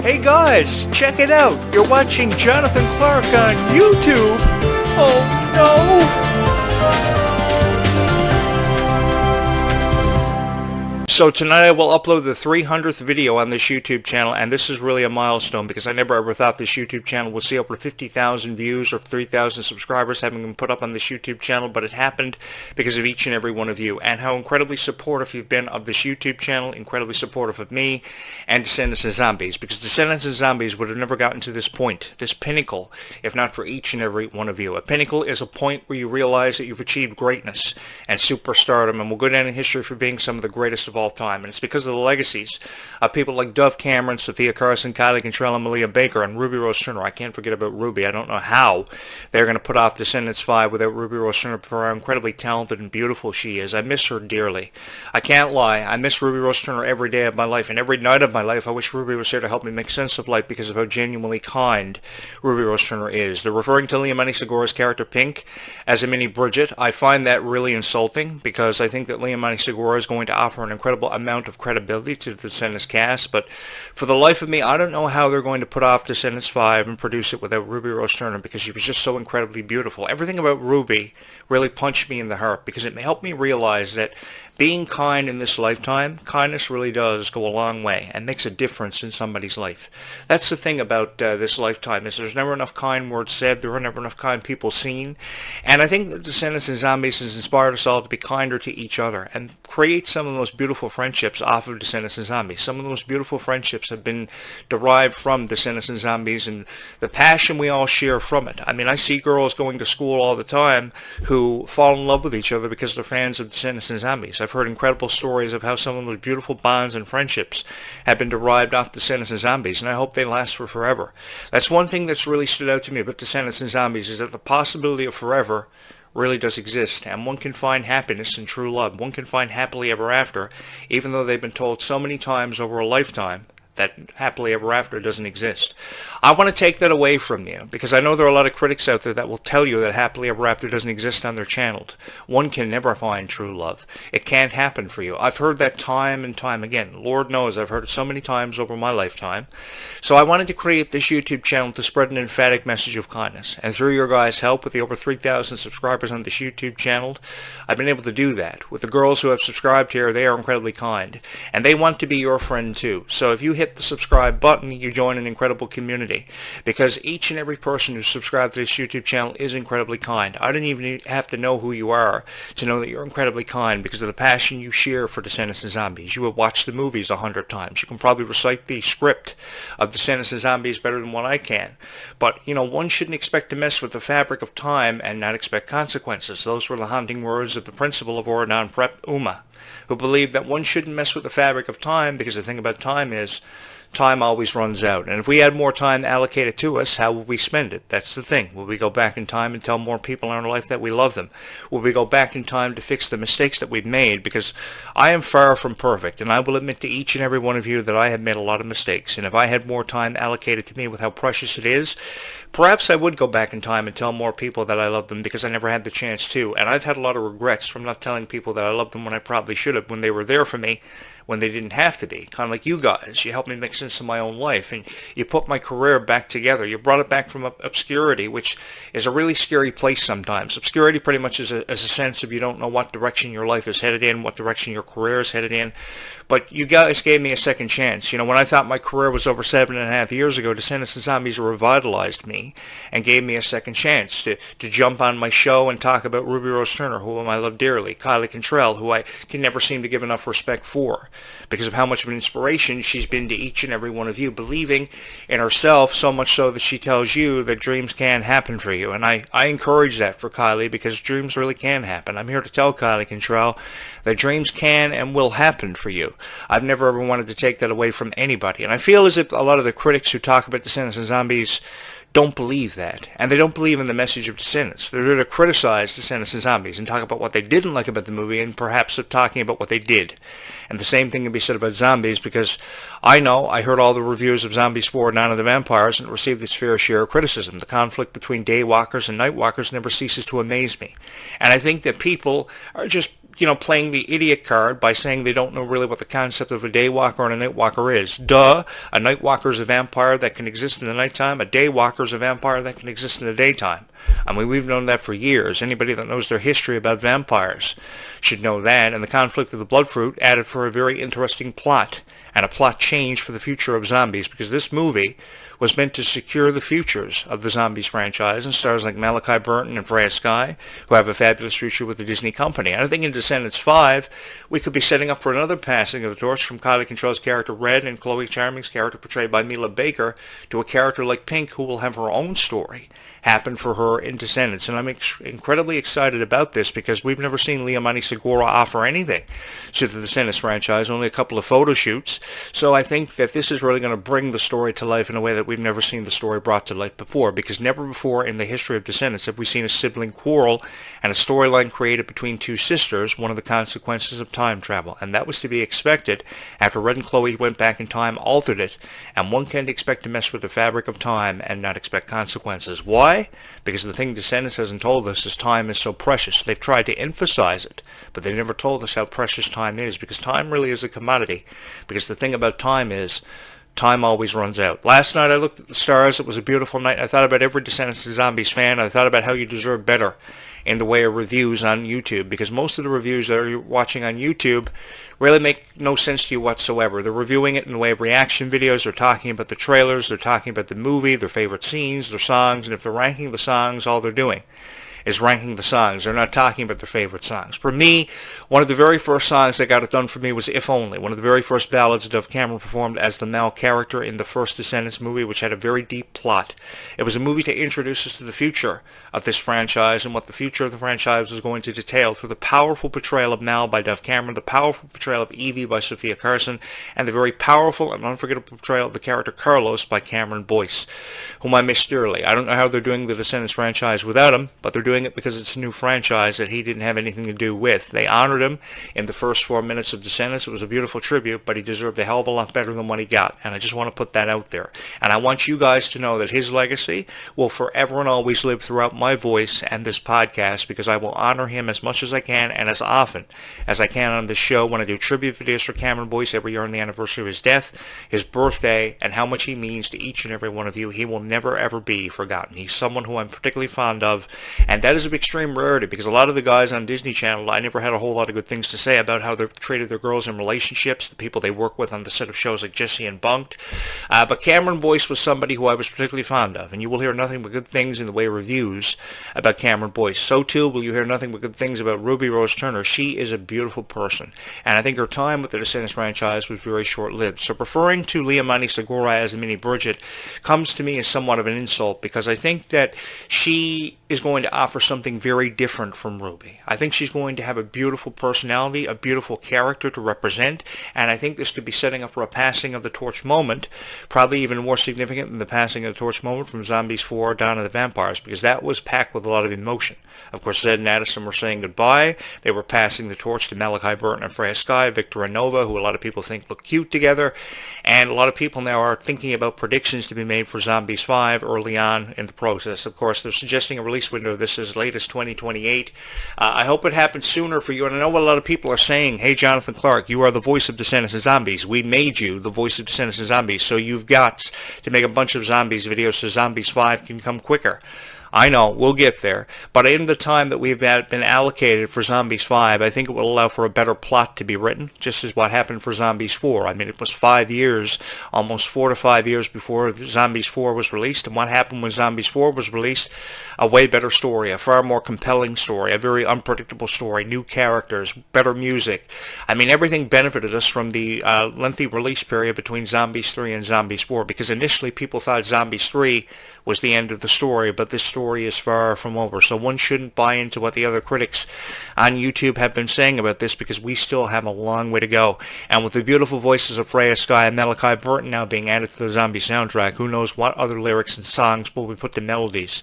Hey guys, check it out. You're watching Jonathan Clarke on YouTube. Oh no! So tonight I will upload the 300th video on this YouTube channel, and this is really a milestone because I never ever thought this YouTube channel would see over 50,000 views or 3,000 subscribers having been put up on this YouTube channel, but it happened because of each and every one of you and how incredibly supportive you've been of this YouTube channel, incredibly supportive of me and Descendants and Zombies, because Descendants and Zombies would have never gotten to this point, this pinnacle, if not for each and every one of you. A pinnacle is a point where you realize that you've achieved greatness and superstardom and will go down in history for being some of the greatest of all time, and it's because of the legacies of people like Dove Cameron, Sophia Carson, Kylie Cantrall, and Malia Baker, and Ruby Rose Turner. I can't forget about Ruby. I don't know how they're going to put off Descendants 5 without Ruby Rose Turner for how incredibly talented and beautiful she is. I miss her dearly. I can't lie. I miss Ruby Rose Turner every day of my life, and every night of my life I wish Ruby was here to help me make sense of life because of how genuinely kind Ruby Rose Turner is. They're referring to Liamani Segura's character Pink as a mini Bridget. I find that really insulting because I think that Liamani Segura is going to offer an incredible amount of credibility to the Descendants cast, but for the life of me, I don't know how they're going to put off Descendants 5 and produce it without Ruby Rose Turner because she was just so incredibly beautiful. Everything about Ruby really punched me in the heart because it helped me realize that being kind in this lifetime, kindness really does go a long way and makes a difference in somebody's life. That's the thing about this lifetime, is there's never enough kind words said, there are never enough kind people seen, and I think that Descendants and Zombies has inspired us all to be kinder to each other and create some of the most beautiful friendships off of Descendants and Zombies. Some of the most beautiful friendships have been derived from Descendants and Zombies and the passion we all share from it. I mean, I see girls going to school all the time who fall in love with each other because they're fans of Descendants and Zombies. I've heard incredible stories of how some of those beautiful bonds and friendships have been derived off Descendants and Zombies, and I hope they last for forever. That's one thing that's really stood out to me about Descendants and Zombies, is that the possibility of forever really does exist, and one can find happiness in true love. One can find happily ever after, even though they've been told so many times over a lifetime that happily ever after doesn't exist. I want to take that away from you because I know there are a lot of critics out there that will tell you that happily ever after doesn't exist on their channel. One can never find true love. It can't happen for you. I've heard that time and time again. Lord knows I've heard it so many times over my lifetime. So I wanted to create this YouTube channel to spread an emphatic message of kindness. And through your guys' help, with the over 3,000 subscribers on this YouTube channel, I've been able to do that. With the girls who have subscribed here, they are incredibly kind. And they want to be your friend too. So if you hit the subscribe button, you join an incredible community, because each and every person who's subscribed to this YouTube channel is incredibly kind. I don't even have to know who you are to know that you're incredibly kind because of the passion you share for Descendants and Zombies. You have watched the movies 100 times. You can probably recite the script of Descendants and Zombies better than what I can. But, you know, one shouldn't expect to mess with the fabric of time and not expect consequences. Those were the haunting words of the principal of Oregon Prep, Uma, who believed that one shouldn't mess with the fabric of time because the thing about time is time always runs out. And if we had more time allocated to us, how would we spend it? That's the thing. Will we go back in time and tell more people in our life that we love them? Will we go back in time to fix the mistakes that we've made? Because I am far from perfect, and I will admit to each and every one of you that I have made a lot of mistakes. And if I had more time allocated to me with how precious it is, perhaps I would go back in time and tell more people that I love them because I never had the chance to. And I've had a lot of regrets from not telling people that I love them when I probably should have, when they were there for me, when they didn't have to be. Kind of like you guys. You helped me make sense of my own life, and you put my career back together. You brought it back from obscurity, which is a really scary place sometimes. Obscurity pretty much is a sense of you don't know what direction your life is headed in, what direction your career is headed in. But you guys gave me a second chance. You know, when I thought my career was over 7.5 years ago, Descendants and Zombies revitalized me and gave me a second chance to jump on my show and talk about Ruby Rose Turner, whom I love dearly, Kylie Cantrall, who I can never seem to give enough respect for because of how much of an inspiration she's been to each and every one of you, believing in herself so much so that she tells you that dreams can happen for you. And I encourage that for Kylie because dreams really can happen. I'm here to tell Kylie Cantrall that dreams can and will happen for you. I've never ever wanted to take that away from anybody. And I feel as if a lot of the critics who talk about Descendants and Zombies don't believe that. And they don't believe in the message of Descendants. They're there to criticize Descendants and Zombies and talk about what they didn't like about the movie and perhaps of talking about what they did. And the same thing can be said about Zombies because I heard all the reviews of Zombies 4, Night of the Vampires, and received its fair share of criticism. The conflict between Daywalkers and Nightwalkers never ceases to amaze me. And I think that people are just playing the idiot card by saying they don't know really what the concept of a daywalker and a nightwalker is. Duh! A nightwalker is a vampire that can exist in the nighttime. A daywalker is a vampire that can exist in the daytime. I mean, we've known that for years. Anybody that knows their history about vampires should know that. And the conflict of the Bloodfruit added for a very interesting plot, and a plot change for the future of zombies, because this movie was meant to secure the futures of the Zombies franchise, and stars like Malachi Burton and Freya Skye, who have a fabulous future with the Disney company. And I think in Descendants 5, we could be setting up for another passing of the torch from Kylie Cantrall's character Red and Chloe Charming's character portrayed by Mila Baker to a character like Pink, who will have her own story happen for her in Descendants. And I'm incredibly excited about this, because we've never seen Liamani Segura offer anything to the Descendants franchise, only a couple of photo shoots. So I think that this is really going to bring the story to life in a way that we've never seen the story brought to life before, because never before in the history of Descendants have we seen a sibling quarrel and a storyline created between two sisters, one of the consequences of time travel. And that was to be expected after Red and Chloe went back in time, altered it, and one can't expect to mess with the fabric of time and not expect consequences. Why? Because the thing Descendants hasn't told us is time is so precious. They've tried to emphasize it, but they never told us how precious time is, because time really is a commodity. Because the thing about time is, time always runs out. Last night I looked at the stars. It was a beautiful night. I thought about every Descendants of Zombies fan. I thought about how you deserve better in the way of reviews on YouTube, because most of the reviews that you're watching on YouTube really make no sense to you whatsoever. They're reviewing it in the way of reaction videos. They're talking about the trailers. They're talking about the movie, their favorite scenes, their songs, and if they're ranking the songs, all they're doing is ranking the songs. They're not talking about their favorite songs. For me, one of the very first songs that got it done for me was If Only, one of the very first ballads Dove Cameron performed as the Mal character in the first Descendants movie, which had a very deep plot. It was a movie to introduce us to the future of this franchise and what the future of the franchise was going to detail through the powerful portrayal of Mal by Dove Cameron, the powerful portrayal of Evie by Sophia Carson, and the very powerful and unforgettable portrayal of the character Carlos by Cameron Boyce, whom I miss dearly. I don't know how they're doing the Descendants franchise without him, but they're doing it because it's a new franchise that he didn't have anything to do with. They honored him in the first 4 minutes of Descendants. It was a beautiful tribute, but he deserved a hell of a lot better than what he got, and I just want to put that out there. And I want you guys to know that his legacy will forever and always live throughout my voice and this podcast, because I will honor him as much as I can and as often as I can on this show when I do tribute videos for Cameron Boyce every year on the anniversary of his death, his birthday, and how much he means to each and every one of you. He will never ever be forgotten. He's someone who I'm particularly fond of, and that is an extreme rarity, because a lot of the guys on Disney Channel, I never had a whole lot of good things to say about how they've treated their girls in relationships, the people they work with on the set of shows like Jesse and Bunked. But Cameron Boyce was somebody who I was particularly fond of, and you will hear nothing but good things in the way of reviews about Cameron Boyce. So too will you hear nothing but good things about Ruby Rose Turner. She is a beautiful person, and I think her time with the Descendants franchise was very short-lived. So referring to Liamani Segura as a mini Bridget comes to me as somewhat of an insult, because I think that she is going to offer something very different from Ruby. I think she's going to have a beautiful personality, a beautiful character to represent, and I think this could be setting up for a passing of the torch moment, probably even more significant than the passing of the torch moment from Zombies 4, Dawn of the Vampires, because that was packed with a lot of emotion. Of course, Zed and Addison were saying goodbye. They were passing the torch to Malachi Burton and Freya Skye, Victor and Nova, who a lot of people think look cute together, and a lot of people now are thinking about predictions to be made for Zombies 5 early on in the process. Of course, they're suggesting a release window of this as late as 2028. I hope it happens sooner for you, and I know what a lot of people are saying. Hey, Jonathan Clarke, you are the voice of Descendants of Zombies. We made you the voice of Descendants of Zombies, so you've got to make a bunch of Zombies videos so Zombies 5 can come quicker. I know, we'll get there, but in the time that we've been allocated for Zombies 5, I think it will allow for a better plot to be written, just as what happened for Zombies 4. I mean, it was 5 years, almost 4 to 5 years before Zombies 4 was released, and what happened when Zombies 4 was released? A way better story, a far more compelling story, a very unpredictable story, new characters, better music. I mean, everything benefited us from the lengthy release period between Zombies 3 and Zombies 4, because initially people thought Zombies 3 was the end of the story, but this story is far from over. So one shouldn't buy into what the other critics on YouTube have been saying about this, because we still have a long way to go. And with the beautiful voices of Freya Skye and Malachi Burton now being added to the Zombie soundtrack, who knows what other lyrics and songs will be put to melodies,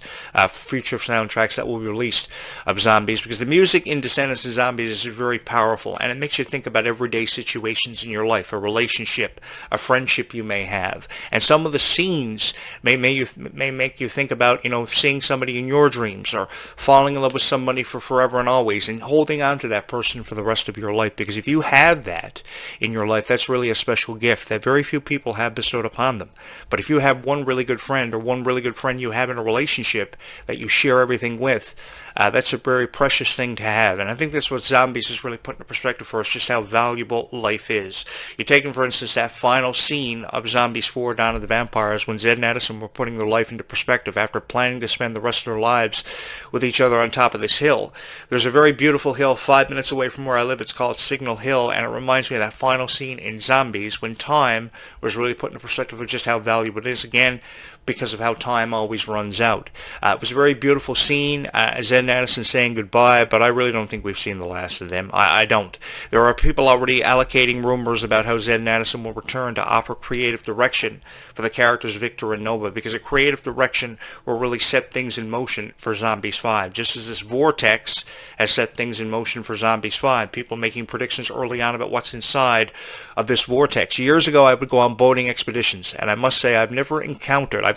future soundtracks that will be released of Zombies, because the music in Descendants of Zombies is very powerful, and it makes you think about everyday situations in your life, a relationship, a friendship you may have. And some of the scenes may make you think about, seeing somebody in your dreams, or falling in love with somebody for forever and always, and holding on to that person for the rest of your life. Because if you have that in your life, that's really a special gift that very few people have bestowed upon them. But if you have one really good friend, or one really good friend you have in a relationship that you share everything with, that's a very precious thing to have. And I think that's what Zombies is really put into perspective for us, just how valuable life is. You're taking, for instance, that final scene of Zombies 4, Dawn of the Vampires, when Zed and Addison were putting their life into perspective after planning to spend the rest of their lives with each other on top of this hill. There's a very beautiful hill 5 minutes away from where I live. It's called Signal Hill, and it reminds me of that final scene in Zombies when time was really put into perspective of just how valuable it is. Again, because of how time always runs out. It was a very beautiful scene, Zed and Addison saying goodbye, but I really don't think we've seen the last of them. I don't. There are people already allocating rumors about how Zed and Addison will return to offer creative direction for the characters Victor and Nova, because a creative direction will really set things in motion for Zombies 5. Just as this vortex has set things in motion for Zombies 5, people making predictions early on about what's inside of this vortex. Years ago, I would go on boating expeditions, and I must say I've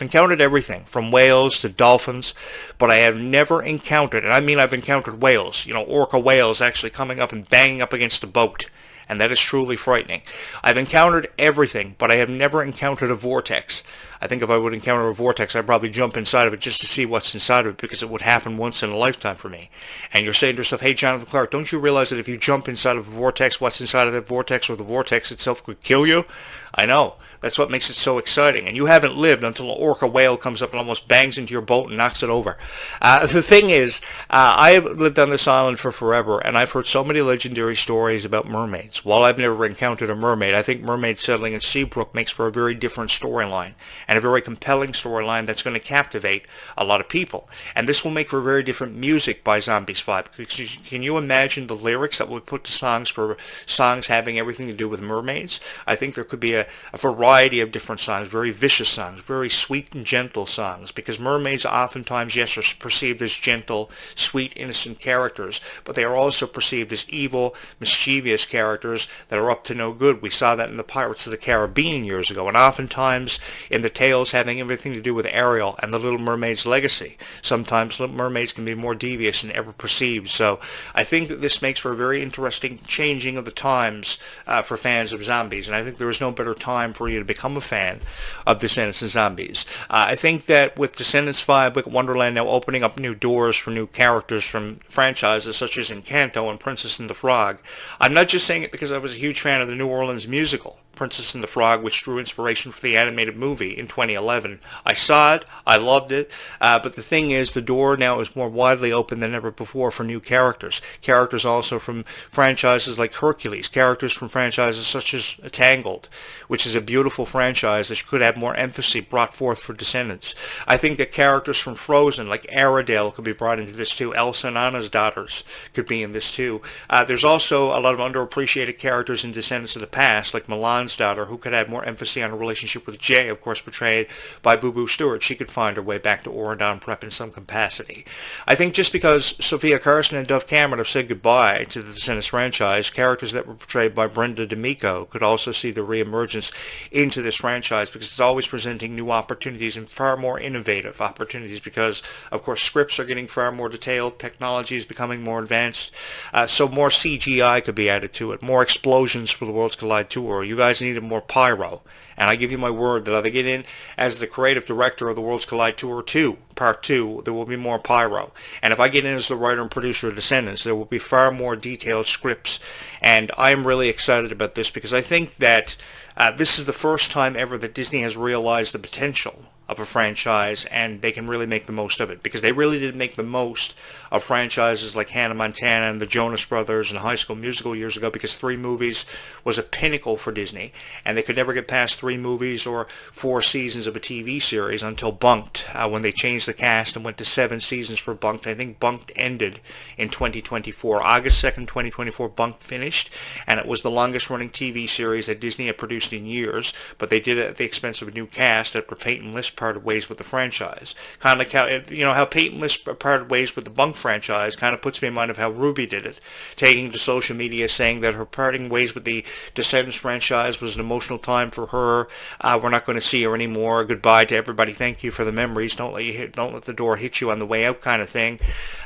encountered everything from whales to dolphins, but I have never encountered, and I mean I've encountered whales, orca whales actually coming up and banging up against a boat. And that is truly frightening. I've encountered everything, but I have never encountered a vortex. I think if I would encounter a vortex, I'd probably jump inside of it just to see what's inside of it, because it would happen once in a lifetime for me. And you're saying to yourself, hey, Jonathan Clarke, don't you realize that if you jump inside of a vortex, what's inside of that vortex, or the vortex itself, could kill you? I know. That's what makes it so exciting. And you haven't lived until an orca whale comes up and almost bangs into your boat and knocks it over. The thing is, I have lived on this island for forever, and I've heard so many legendary stories about mermaids. While I've never encountered a mermaid, I think mermaids settling in Seabrook makes for a very different storyline, and a very compelling storyline that's going to captivate a lot of people. And this will make for very different music by Zombies 5. Can you imagine the lyrics that we put to songs for songs having everything to do with mermaids? I think there could be a variety of different songs, very vicious songs, very sweet and gentle songs, because mermaids oftentimes, yes, are perceived as gentle, sweet, innocent characters, but they are also perceived as evil, mischievous characters that are up to no good. We saw that in the Pirates of the Caribbean years ago, and oftentimes in the tales having everything to do with Ariel and the Little Mermaid's legacy. Sometimes Little Mermaids can be more devious than ever perceived. So I think that this makes for a very interesting changing of the times for fans of Zombies, and I think there is no better time for you to become a fan of Descendants and Zombies. I think that with Descendants 5, Wicked Wonderland now opening up new doors for new characters from franchises such as Encanto and Princess and the Frog. I'm not just saying it because I was a huge fan of the New Orleans musical, Princess and the Frog, which drew inspiration for the animated movie in 2011. I saw it, I loved it, but the thing is, the door now is more widely open than ever before for new characters. Characters also from franchises like Hercules, characters from franchises such as Tangled, which is a beautiful franchise that could have more emphasis brought forth for Descendants. I think that characters from Frozen, like Aradale, could be brought into this too. Elsa and Anna's daughters could be in this too. There's also a lot of underappreciated characters in Descendants of the past, like Milan's daughter, who could have more emphasis on a relationship with Jay, of course portrayed by Boo Boo Stewart. She could find her way back to Oradon Prep in some capacity. I think just because Sophia Carson and Dove Cameron have said goodbye to the Descendants franchise, characters that were portrayed by Brenda D'Amico could also see the reemergence into this franchise, because it's always presenting new opportunities and far more innovative opportunities, because of course scripts are getting far more detailed, technology is becoming more advanced, so more CGI could be added to it, more explosions for the Worlds Collide Tour. You guys needed more pyro, and I give you my word that if I get in as the creative director of the Worlds Collide Tour 2, Part 2, there will be more pyro. And if I get in as the writer and producer of Descendants, there will be far more detailed scripts. And I'm really excited about this, because I think that this is the first time ever that Disney has realized the potential of a franchise, and they can really make the most of it, because they really did make the most of franchises like Hannah Montana and the Jonas Brothers and High School Musical years ago, because 3 movies was a pinnacle for Disney, and they could never get past 3 movies or 4 seasons of a TV series until Bunked, when they changed the cast and went to 7 seasons for Bunked. I think Bunked ended in 2024. August 2nd, 2024, Bunked finished, and it was the longest running TV series that Disney had produced in years, but they did it at the expense of a new cast after Peyton List parted ways with the franchise. Kind of like how Peyton List parted ways with the Bunk franchise kind of puts me in mind of how Ruby did it, taking to social media saying that her parting ways with the Descendants franchise was an emotional time for her. We're not going to see her anymore. Goodbye to everybody. Thank you for the memories. Don't let the door hit you on the way out, kind of thing.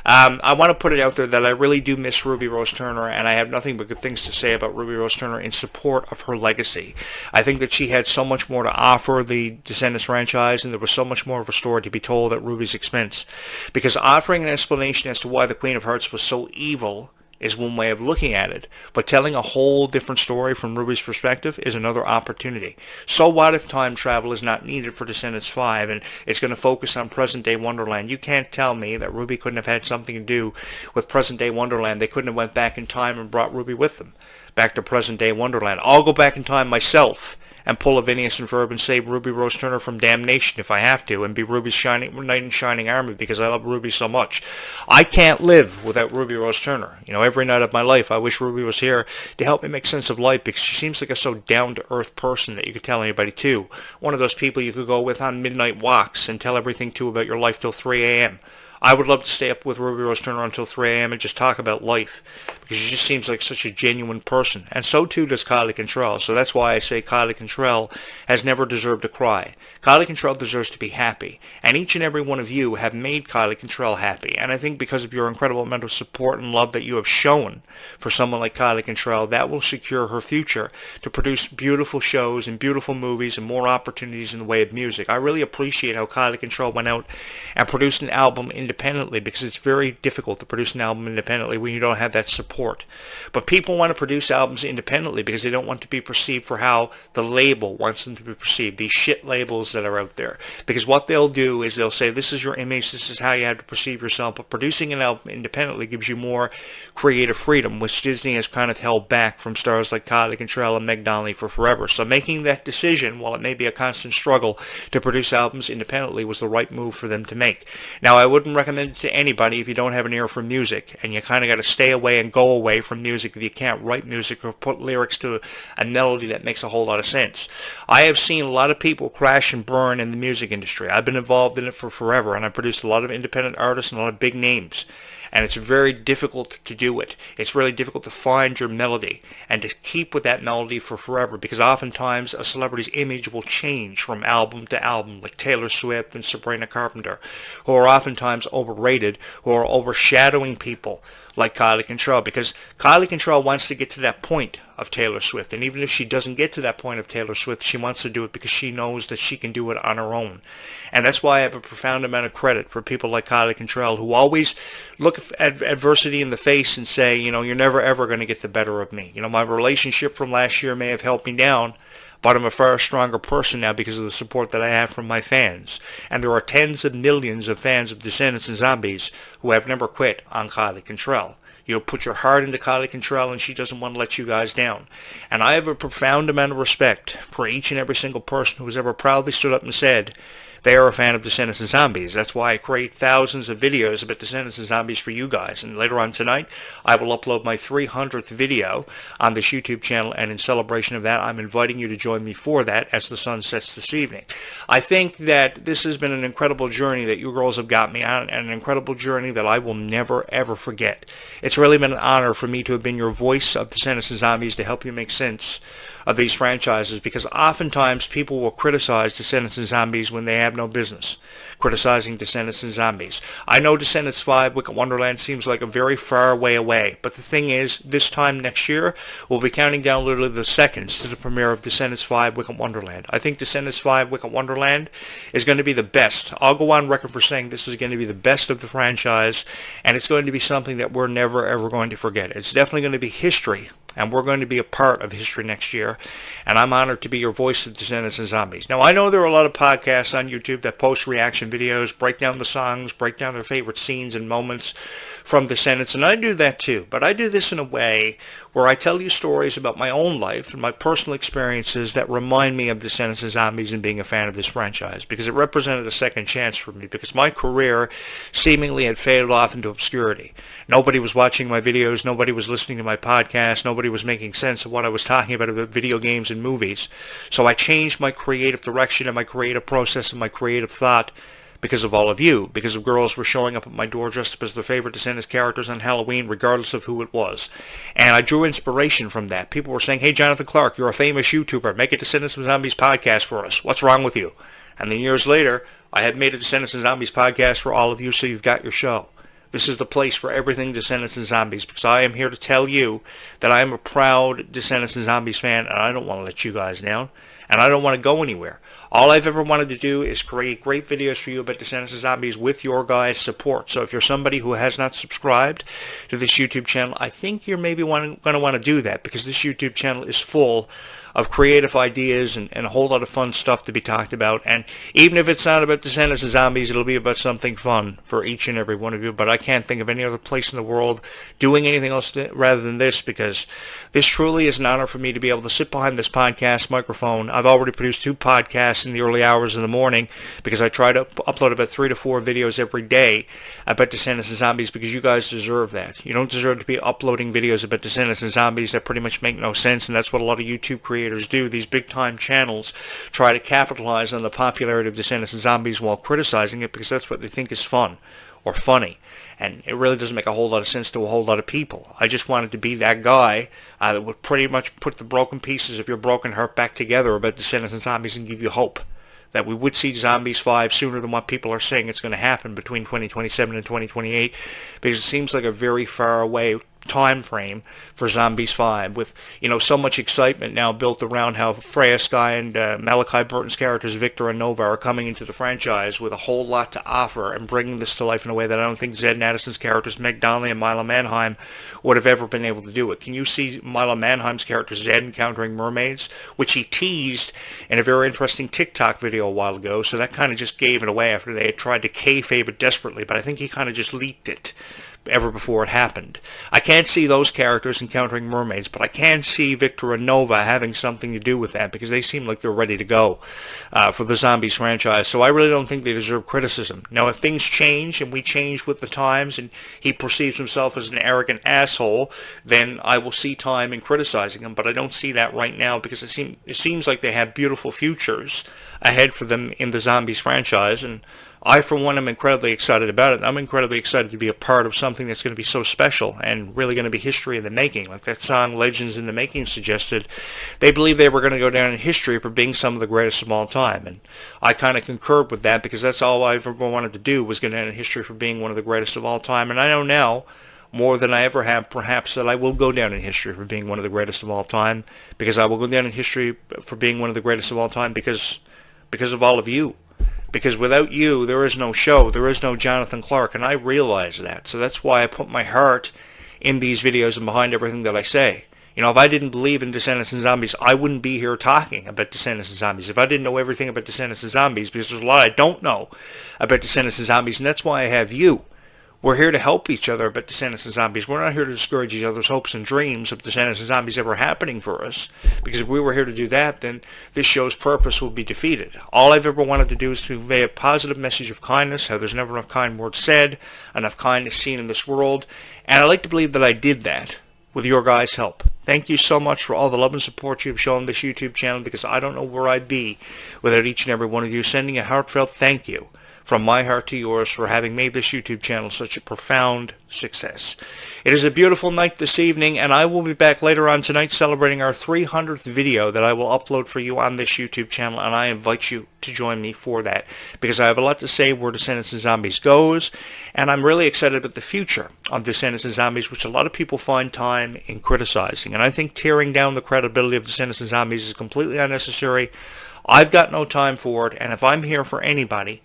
I want to put it out there that I really do miss Ruby Rose Turner, and I have nothing but good things to say about Ruby Rose Turner in support of her legacy. I think that she had so much more to offer the Descendants franchise, and there was so much more of a story to be told at Ruby's expense. Because offering an explanation as to why the Queen of Hearts was so evil is one way of looking at it, but telling a whole different story from Ruby's perspective is another opportunity. So what if time travel is not needed for Descendants 5 and it's going to focus on present-day Wonderland? You can't tell me that Ruby couldn't have had something to do with present-day Wonderland. They couldn't have went back in time and brought Ruby with them, back to present-day Wonderland. I'll go back in time myself and pull a Phineas and Ferb and save Ruby Rose Turner from damnation if I have to, and be Ruby's knight in shining armor because I love Ruby so much. I can't live without Ruby Rose Turner. Every night of my life I wish Ruby was here to help me make sense of life, because she seems like a so down-to-earth person that you could tell anybody to. One of those people you could go with on midnight walks and tell everything to about your life till 3 a.m. I would love to stay up with Ruby Rose Turner until 3 a.m. and just talk about life, because she just seems like such a genuine person. And so too does Kylie Cantrall. So that's why I say Kylie Cantrall has never deserved to cry. Kylie Cantrall deserves to be happy. And each and every one of you have made Kylie Cantrall happy. And I think because of your incredible amount of support and love that you have shown for someone like Kylie Cantrall, that will secure her future to produce beautiful shows and beautiful movies and more opportunities in the way of music. I really appreciate how Kylie Cantrall went out and produced an album independently, because it's very difficult to produce an album independently when you don't have that support. But people want to produce albums independently because they don't want to be perceived for how the label wants them to be perceived, these shit labels that are out there. Because what they'll do is they'll say, this is your image, this is how you have to perceive yourself. But producing an album independently gives you more creative freedom, which Disney has kind of held back from stars like Kylie Cantrall and Meg Donnelly for forever. So making that decision, while it may be a constant struggle to produce albums independently, was the right move for them to make. Now, I wouldn't recommend it to anybody if you don't have an ear for music, and you kind of got to stay away and go away from music if you can't write music or put lyrics to a melody that makes a whole lot of sense. I have seen a lot of people crash and burn in the music industry. I've been involved in it for forever, and I've produced a lot of independent artists and a lot of big names. And it's very difficult to do it. It's really difficult to find your melody and to keep with that melody for forever, because oftentimes a celebrity's image will change from album to album, like Taylor Swift and Sabrina Carpenter, who are oftentimes overrated, who are overshadowing people like Kylie Cantrall, because Kylie Cantrall wants to get to that point of Taylor Swift, and even if she doesn't get to that point of Taylor Swift, she wants to do it because she knows that she can do it on her own. And that's why I have a profound amount of credit for people like Kylie Cantrall, who always look at adversity in the face and say, you're never ever going to get the better of me. My relationship from last year may have helped me down, but I'm a far stronger person now because of the support that I have from my fans. And there are tens of millions of fans of Descendants and Zombies who have never quit on Kylie Cantrall. Put your heart into Kylie Cantrall, and she doesn't want to let you guys down. And I have a profound amount of respect for each and every single person who has ever proudly stood up and said they are a fan of Descendants and Zombies. That's why I create thousands of videos about Descendants and Zombies for you guys. And later on tonight, I will upload my 300th video on this YouTube channel. And in celebration of that, I'm inviting you to join me for that as the sun sets this evening. I think that this has been an incredible journey that you girls have got me on, and an incredible journey that I will never, ever forget. It's really been an honor for me to have been your voice of Descendants and Zombies to help you make sense of these franchises, because oftentimes people will criticize Descendants and Zombies when they have no business criticizing Descendants and Zombies. I know Descendants 5 Wicked Wonderland seems like a very far way away, but the thing is, this time next year, we'll be counting down literally the seconds to the premiere of Descendants 5 Wicked Wonderland. I think Descendants 5 Wicked Wonderland is going to be the best. I'll go on record for saying this is going to be the best of the franchise, and it's going to be something that we're never ever going to forget. It's definitely going to be history, and we're going to be a part of history next year, and I'm honored to be your voice of Descendants and Zombies. Now, I know there are a lot of podcasts on YouTube that post reaction videos, break down the songs, break down their favorite scenes and moments, from Descendants, and I do that too, but I do this in a way where I tell you stories about my own life and my personal experiences that remind me of Descendants and Zombies and being a fan of this franchise, because it represented a second chance for me, because my career seemingly had faded off into obscurity. Nobody was watching my videos, nobody was listening to my podcast, nobody was making sense of what I was talking about video games and movies. So I changed my creative direction and my creative process and my creative thought because of all of you, because of girls were showing up at my door dressed up as their favorite Descendants characters on Halloween, regardless of who it was. And I drew inspiration from that. People were saying, hey, Jonathan Clarke, you're a famous YouTuber. Make a Descendants and Zombies podcast for us. What's wrong with you? And then years later, I had made a Descendants and Zombies podcast for all of you, so you've got your show. This is the place for everything Descendants and Zombies, because I am here to tell you that I am a proud Descendants and Zombies fan, and I don't want to let you guys down, and I don't want to go anywhere. All I've ever wanted to do is create great videos for you about Descendants and Zombies with your guys' support. So if you're somebody who has not subscribed to this YouTube channel, I think you're maybe going to want to do that, because this YouTube channel is full of creative ideas and a whole lot of fun stuff to be talked about. And even if it's not about Descendants and Zombies, it'll be about something fun for each and every one of you. But I can't think of any other place in the world doing anything else rather than this, because this truly is an honor for me to be able to sit behind this podcast microphone. I've already produced 2 podcasts in the early hours of the morning, because I try to upload about 3 to 4 videos every day about Descendants and Zombies, because you guys deserve that. You don't deserve to be uploading videos about Descendants and Zombies that pretty much make no sense, and that's what a lot of YouTube creators do. These big-time channels try to capitalize on the popularity of Descendants and Zombies while criticizing it, because that's what they think is fun or funny. And it really doesn't make a whole lot of sense to a whole lot of people. I just wanted to be that guy that would pretty much put the broken pieces of your broken heart back together about Descendants and Zombies and give you hope that we would see Zombies 5 sooner than what people are saying it's going to happen between 2027 and 2028, because it seems like a very far away time frame for Zombies 5, with so much excitement now built around how Freya Skye and Malachi Burton's characters Victor and Nova are coming into the franchise with a whole lot to offer and bringing this to life in a way that I don't think Zed and Addison's characters Meg Donnelly and Milo Manheim would have ever been able to do it. Can you see Milo Manheim's character Zed encountering mermaids, which he teased in a very interesting TikTok video a while ago, so that kind of just gave it away after they had tried to kayfabe it desperately, but I think he kind of just leaked it ever before it happened. I can't see those characters encountering mermaids, but I can see Victor and Nova having something to do with that, because they seem like they're ready to go for the Zombies franchise. So I really don't think they deserve criticism. Now, if things change and we change with the times and he perceives himself as an arrogant asshole, then I will see time in criticizing him, but I don't see that right now, because it seems like they have beautiful futures ahead for them in the Zombies franchise, and I, for one, am incredibly excited about it. I'm incredibly excited to be a part of something that's going to be so special and really going to be history in the making. Like that song Legends in the Making suggested, they believe they were going to go down in history for being some of the greatest of all time. And I kind of concurred with that, because that's all I ever wanted to do, was go down in history for being one of the greatest of all time. And I know now, more than I ever have, perhaps, that I will go down in history for being one of the greatest of all time, because I will go down in history for being one of the greatest of all time because of all of you. Because without you, there is no show, there is no Jonathan Clarke, and I realize that. So that's why I put my heart in these videos and behind everything that I say. If I didn't believe in Descendants and Zombies, I wouldn't be here talking about Descendants and Zombies. If I didn't know everything about Descendants and Zombies, because there's a lot I don't know about Descendants and Zombies, and that's why I have you. We're here to help each other about Descendants and Zombies. We're not here to discourage each other's hopes and dreams of Descendants and Zombies ever happening for us. Because if we were here to do that, then this show's purpose would be defeated. All I've ever wanted to do is to convey a positive message of kindness, how there's never enough kind words said, enough kindness seen in this world. And I like to believe that I did that with your guys' help. Thank you so much for all the love and support you've shown this YouTube channel, because I don't know where I'd be without each and every one of you. Sending a heartfelt thank you from my heart to yours for having made this YouTube channel such a profound success. It is a beautiful night this evening, and I will be back later on tonight celebrating our 300th video that I will upload for you on this YouTube channel, and I invite you to join me for that, because I have a lot to say where Descendants and Zombies goes, and I'm really excited about the future of Descendants and Zombies, which a lot of people find time in criticizing. And I think tearing down the credibility of Descendants and Zombies is completely unnecessary. I've got no time for it, and if I'm here for anybody,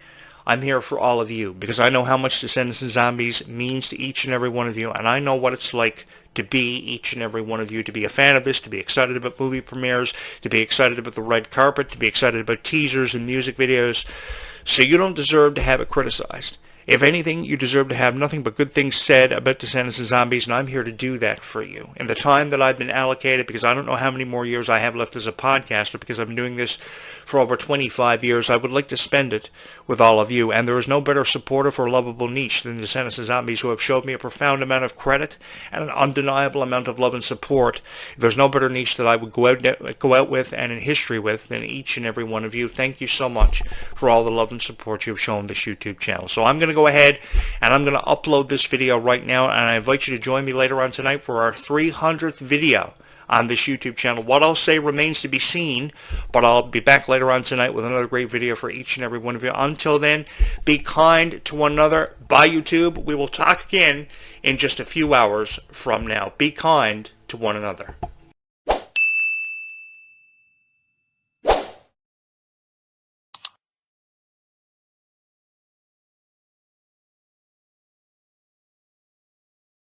I'm here for all of you, because I know how much Descendants and Zombies means to each and every one of you, and I know what it's like to be each and every one of you, to be a fan of this, to be excited about movie premieres, to be excited about the red carpet, to be excited about teasers and music videos. So you don't deserve to have it criticized. If anything, you deserve to have nothing but good things said about Descendants and Zombies, and I'm here to do that for you. In the time that I've been allocated, because I don't know how many more years I have left as a podcaster, because I've been doing this for over 25 years, I would like to spend it with all of you. And there is no better supporter for a lovable niche than Descendants and Zombies, who have showed me a profound amount of credit and an undeniable amount of love and support. There's no better niche that I would go out with and in history with than each and every one of you. Thank you so much for all the love and support you've shown this YouTube channel. So I'm going to go ahead and I'm going to upload this video right now, and I invite you to join me later on tonight for our 300th video on this YouTube channel. What I'll say remains to be seen, but I'll be back later on tonight with another great video for each and every one of you. Until then, be kind to one another. Bye, YouTube. We will talk again in just a few hours from now. Be kind to one another.